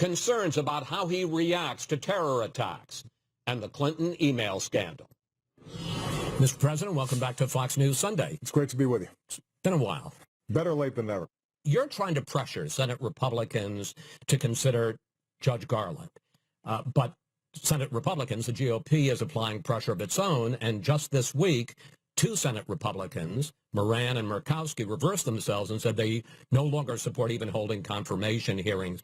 concerns about how he reacts to terror attacks, and the Clinton email scandal. Mr. President, welcome back to Fox News Sunday. It's great to be with you. It's been a while. Better late than never. You're trying to pressure Senate Republicans to consider Judge Garland. But Senate Republicans, the GOP, is applying pressure of its own. And just this week, two Senate Republicans, Moran and Murkowski, reversed themselves and said they no longer support even holding confirmation hearings.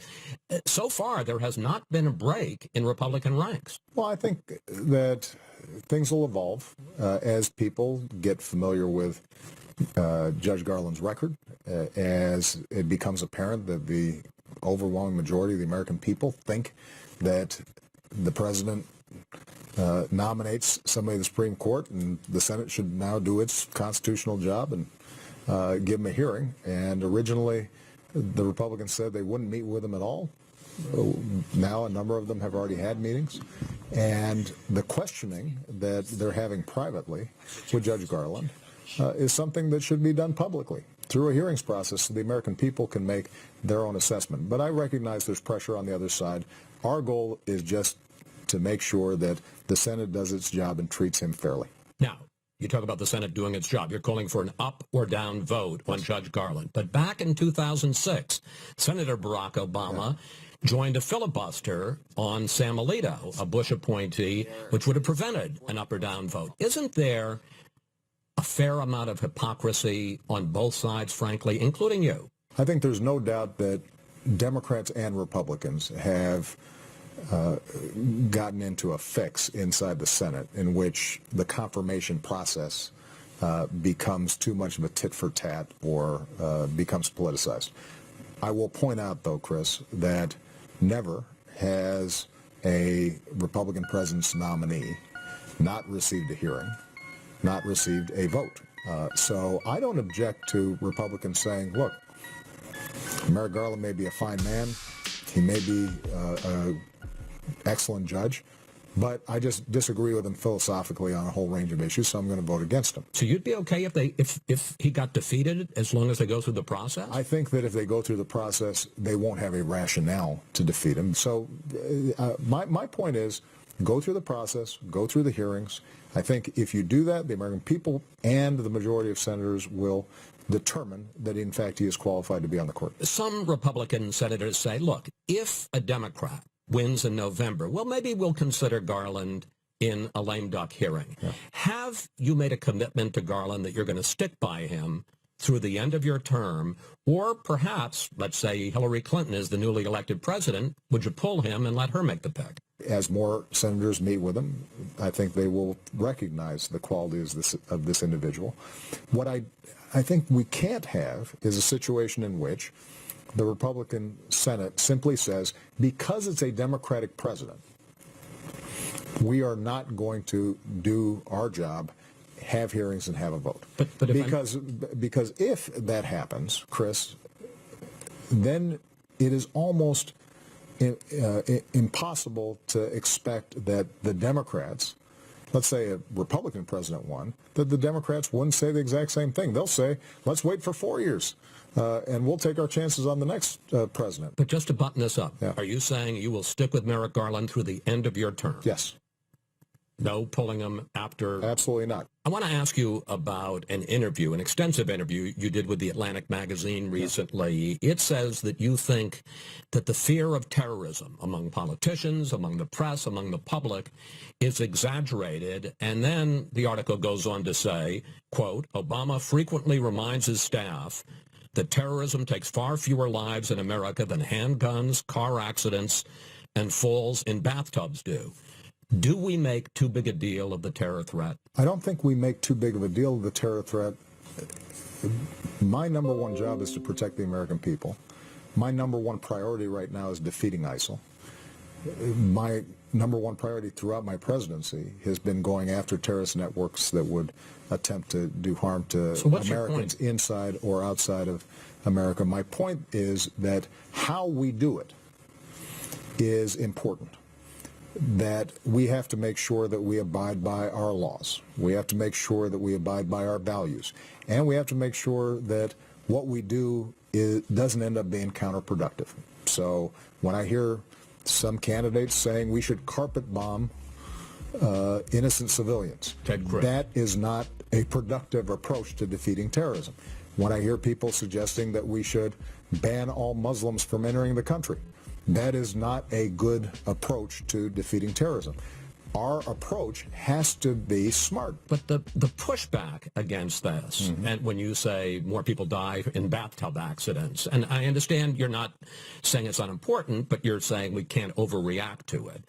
So far, there has not been a break in Republican ranks. Well, I think that things will evolve as people get familiar with Judge Garland's record, as it becomes apparent that the overwhelming majority of the American people think that the president nominates somebody to the Supreme Court, and the Senate should now do its constitutional job and give him a hearing. And originally, the Republicans said they wouldn't meet with him at all. Now a number of them have already had meetings. And the questioning that they're having privately with Judge Garland is something that should be done publicly through a hearings process so the American people can make their own assessment. But I recognize there's pressure on the other side. Our goal is just to make sure that the Senate does its job and treats him fairly. Now, you talk about the Senate doing its job. You're calling for an up or down vote on Judge Garland. But back in 2006, Senator Barack Obama joined a filibuster on Sam Alito, a Bush appointee, which would have prevented an up or down vote. Isn't there a fair amount of hypocrisy on both sides, frankly, including you? I think there's no doubt that Democrats and Republicans have gotten into a fix inside the Senate in which the confirmation process becomes too much of a tit for tat or becomes politicized. I will point out, though, Chris, that never has a Republican president's nominee not received a hearing, not received a vote. So I don't object to Republicans saying, look, Merrick Garland may be a fine man, he may be an excellent judge, but I just disagree with him philosophically on a whole range of issues, so I'm going to vote against him. So you'd be okay if he got defeated as long as they go through the process? I think that if they go through the process, they won't have a rationale to defeat him. So my point is, go through the process, go through the hearings. I think if you do that, the American people and the majority of senators will determine that, in fact, he is qualified to be on the court. Some Republican senators say, look, if a Democrat wins in November, well, maybe we'll consider Garland in a lame duck hearing. Yeah. Have you made a commitment to Garland that you're going to stick by him through the end of your term? Or perhaps, let's say Hillary Clinton is the newly elected president, would you pull him and let her make the pick? As more senators meet with him, I think they will recognize the qualities of this individual. What I think we can't have is a situation in which the Republican Senate simply says, because it's a Democratic president, we are not going to do our job, have hearings, and have a vote. Because if that happens, Chris, then it is almost impossible to expect that the Democrats, let's say a Republican president won, that the Democrats wouldn't say the exact same thing. They'll say, let's wait for 4 years, and we'll take our chances on the next president. But just to button this up, Are you saying you will stick with Merrick Garland through the end of your term? Yes. No pulling him after? Absolutely not. I want to ask you about an extensive interview you did with the Atlantic magazine recently. Yeah. It says that you think that the fear of terrorism among politicians, among the press, among the public is exaggerated. And then the article goes on to say, quote, Obama frequently reminds his staff that terrorism takes far fewer lives in America than handguns, car accidents, and falls in bathtubs do. Do we make too big a deal of the terror threat? I don't think we make too big of a deal of the terror threat. My number one job is to protect the American people. My number one priority right now is defeating ISIL. My number one priority throughout my presidency has been going after terrorist networks that would attempt to do harm to Americans inside or outside of America. My point is that how we do it is important. That we have to make sure that we abide by our laws. We have to make sure that we abide by our values. And we have to make sure that what we do doesn't end up being counterproductive. So when I hear some candidates saying we should carpet bomb innocent civilians, Ted Cruz. that is not a productive approach to defeating terrorism. When I hear people suggesting that we should ban all Muslims from entering the country, that is not a good approach to defeating terrorism. Our approach has to be smart. But the pushback against this, and when you say more people die in bathtub accidents, and I understand you're not saying it's unimportant, but you're saying we can't overreact to it,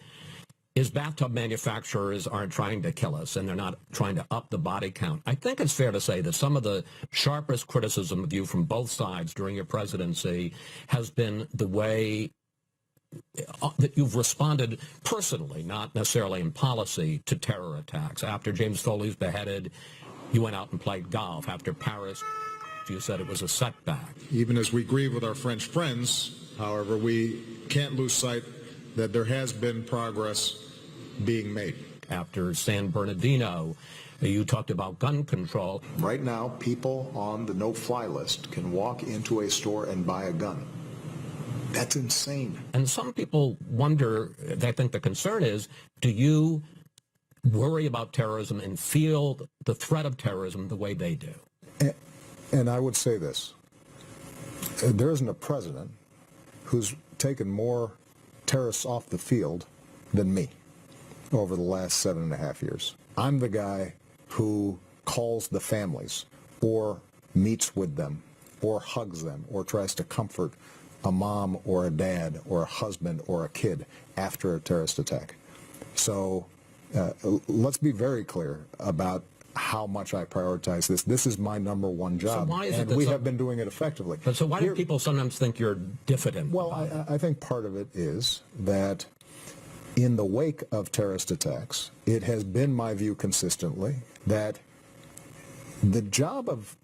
is bathtub manufacturers aren't trying to kill us and they're not trying to up the body count. I think it's fair to say that some of the sharpest criticism of you from both sides during your presidency has been the way that you've responded personally, not necessarily in policy, to terror attacks. After James Foley's beheaded, you went out and played golf. After Paris, you said it was a setback. Even as we grieve with our French friends, however, we can't lose sight that there has been progress being made. After San Bernardino, you talked about gun control. Right now, people on the no-fly list can walk into a store and buy a gun. That's insane. And some people wonder, they think the concern is, do you worry about terrorism and feel the threat of terrorism the way they do? And I would say this. There isn't a president who's taken more terrorists off the field than me over the last 7.5 years. I'm the guy who calls the families or meets with them or hugs them or tries to comfort a mom or a dad or a husband or a kid after a terrorist attack. So let's be very clear about how much I prioritize this. This is my number one job, why is it and that we some- have been doing it effectively. But so why do people sometimes think you're diffident? Well, I think part of it is that in the wake of terrorist attacks, it has been my view consistently that the job of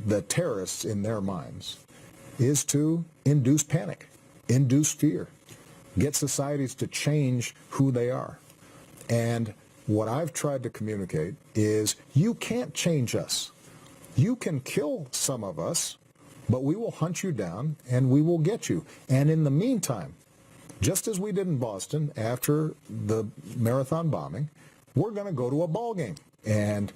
the terrorists in their minds is to induce panic, induce fear, get societies to change who they are. And what I've tried to communicate is you can't change us. You can kill some of us, but we will hunt you down and we will get you. And in the meantime, just as we did in Boston after the marathon bombing, we're going to go to a ball game and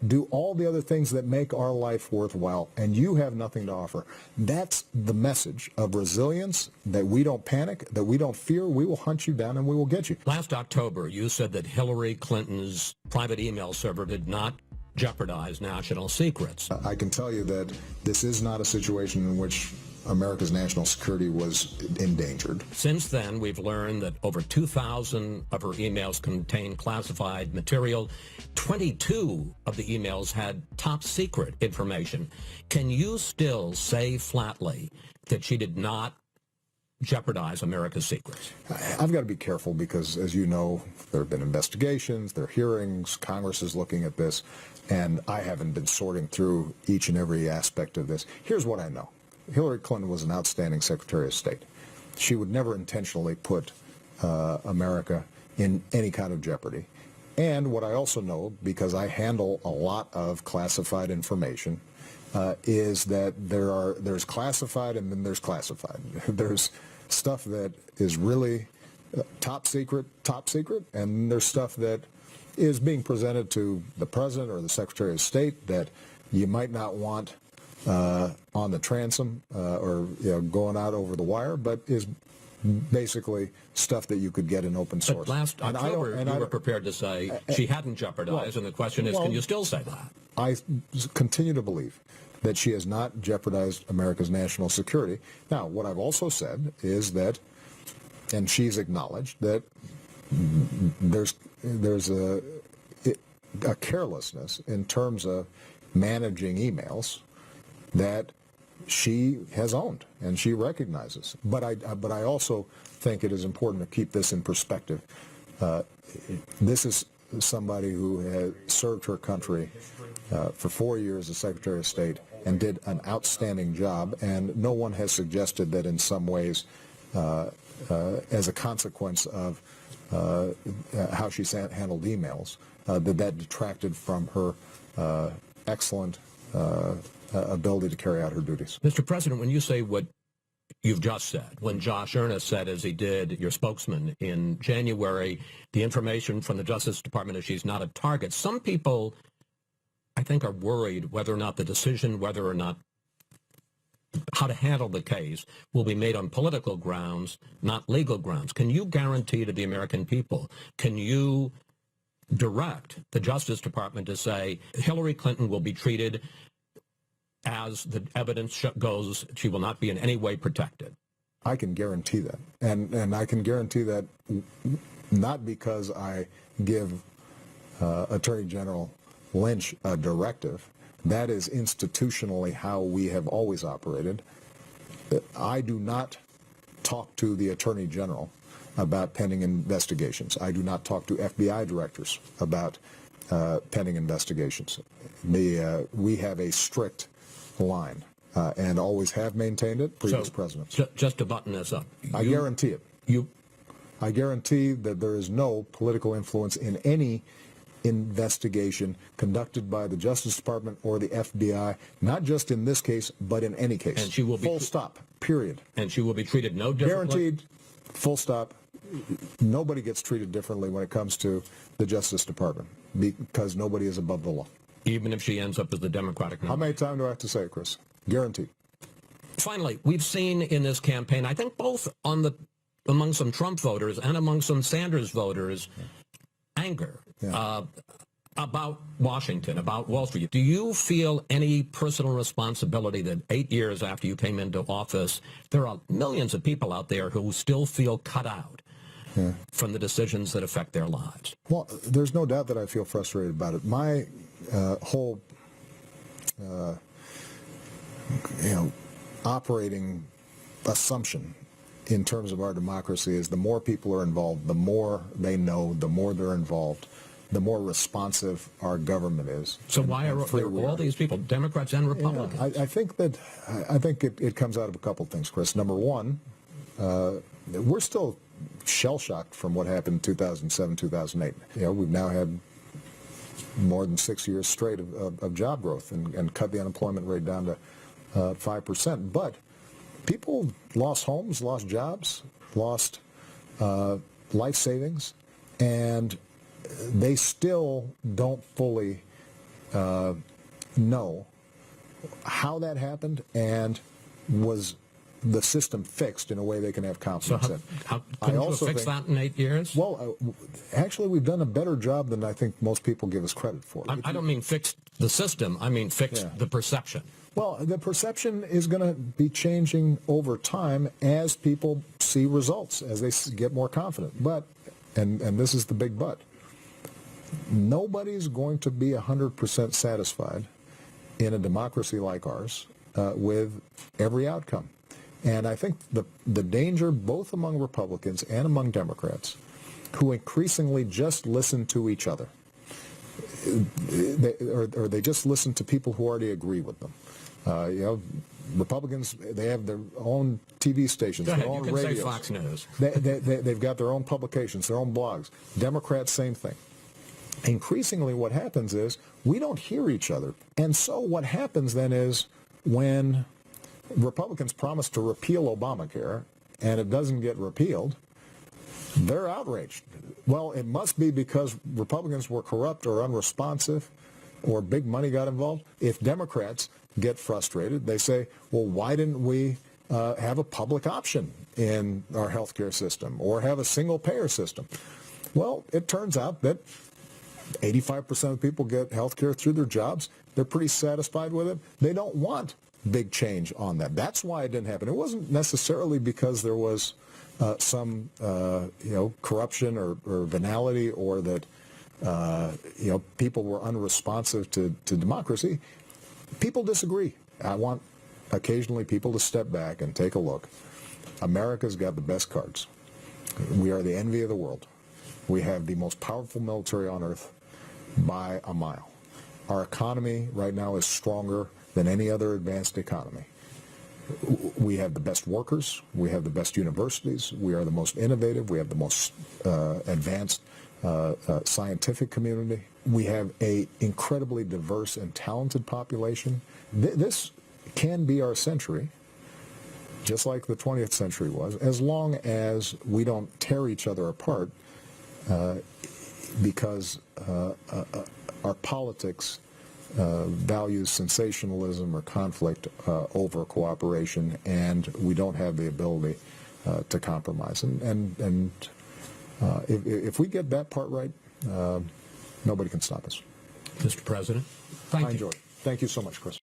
do all the other things that make our life worthwhile, and you have nothing to offer. That's the message of resilience, that we don't panic, that we don't fear. We will hunt you down and we will get you. Last October, you said that Hillary Clinton's private email server did not jeopardize national secrets. I can tell you that this is not a situation in which America's national security was endangered. Since then, we've learned that over 2,000 of her emails contained classified material. 22 of the emails had top secret information. Can you still say flatly that she did not jeopardize America's secrets? I've got to be careful because, as you know, there have been investigations, there are hearings, Congress is looking at this, and I haven't been sorting through each and every aspect of this. Here's what I know. Hillary Clinton was an outstanding Secretary of State. She would never intentionally put America in any kind of jeopardy. And what I also know, because I handle a lot of classified information, is that there's classified and then there's classified. There's stuff that is really top secret, and there's stuff that is being presented to the President or the Secretary of State that you might not want on the transom or going out over the wire, but is basically stuff that you could get in open source. But last October, you were prepared to say she hadn't jeopardized, and the question is, can you still say that? I continue to believe that she has not jeopardized America's national security. Now, what I've also said is that, and she's acknowledged, that there's a carelessness in terms of managing emails that she has owned and she recognizes. But I also think it is important to keep this in perspective. This is somebody who has served her country for 4 years as Secretary of State and did an outstanding job, and no one has suggested that in some ways, as a consequence of how she's handled emails, that detracted from her excellent ability to carry out her duties. Mr. President, when you say what you've just said. When Josh Earnest said, as he did, your spokesman, in January, the information from the Justice Department is she's not a target. Some people, I think, are worried whether or not the decision, whether or not how to handle the case will be made on political grounds, not legal grounds. Can you guarantee to the American people, can you direct the Justice Department to say Hillary Clinton will be treated as the evidence goes, she will not be in any way protected? I can guarantee that. And I can guarantee that not because I give Attorney General Lynch a directive. That is institutionally how we have always operated. I do not talk to the Attorney General about pending investigations. I do not talk to FBI directors about pending investigations. We have a strict line and always have maintained it, previous presidents. Just to button this up. I guarantee it. I guarantee that there is no political influence in any investigation conducted by the Justice Department or the FBI, not just in this case, but in any case. And she will be full stop, period. And she will be treated no differently? Guaranteed, full stop. Nobody gets treated differently when it comes to the Justice Department because nobody is above the law. Even if she ends up as the Democratic nominee? How many times do I have to say it, Chris? Guaranteed. Finally, we've seen in this campaign, I think both among some Trump voters and among some Sanders voters, anger about Washington, about Wall Street. Do you feel any personal responsibility that 8 years after you came into office, there are millions of people out there who still feel cut out from the decisions that affect their lives? Well, there's no doubt that I feel frustrated about it. My whole, operating assumption in terms of our democracy is the more people are involved, the more they know, the more they're involved, the more responsive our government is. So why are all these people, Democrats and Republicans? Yeah, I think it comes out of a couple things, Chris. Number one, we're still shell-shocked from what happened in 2007, 2008. We've now had more than 6 years straight of job growth and cut the unemployment rate down to 5%. But people lost homes, lost jobs, lost life savings, and they still don't fully know how that happened and was the system fixed in a way they can have confidence in. How couldn't you fix that in 8 years? Well, actually, we've done a better job than I think most people give us credit for. I don't mean fix the system. I mean fix the perception. Well, the perception is going to be changing over time as people see results, as they get more confident. But, and this is the big but, nobody's going to be 100% satisfied in a democracy like ours with every outcome. And I think the danger, both among Republicans and among Democrats, who increasingly just listen to each other, or they just listen to people who already agree with them. Republicans, they have their own TV stations, Go ahead, their own you can radios. say Fox News. They've got their own publications, their own blogs. Democrats, same thing. Increasingly what happens is we don't hear each other. And so what happens then is when Republicans promise to repeal Obamacare and it doesn't get repealed, they're outraged. Well, it must be because Republicans were corrupt or unresponsive or big money got involved. If Democrats get frustrated, they say, well, why didn't we have a public option in our health care system or have a single-payer system? Well, it turns out that 85% of people get health care through their jobs. They're pretty satisfied with it. They don't want big change on that. That's why it didn't happen. It wasn't necessarily because there was some corruption or venality or that people were unresponsive to democracy. People disagree. I want occasionally people to step back and take a look. America's got the best cards. We are the envy of the world. We have the most powerful military on earth by a mile. Our economy right now is stronger than any other advanced economy. We have the best workers. We have the best universities. We are the most innovative. We have the most advanced scientific community. We have an incredibly diverse and talented population. This can be our century, just like the 20th century was, as long as we don't tear each other apart because our politics values sensationalism or conflict over cooperation, and we don't have the ability to compromise. And if we get that part right, nobody can stop us. Mr. President, I thank you. enjoy it. Thank you so much, Chris.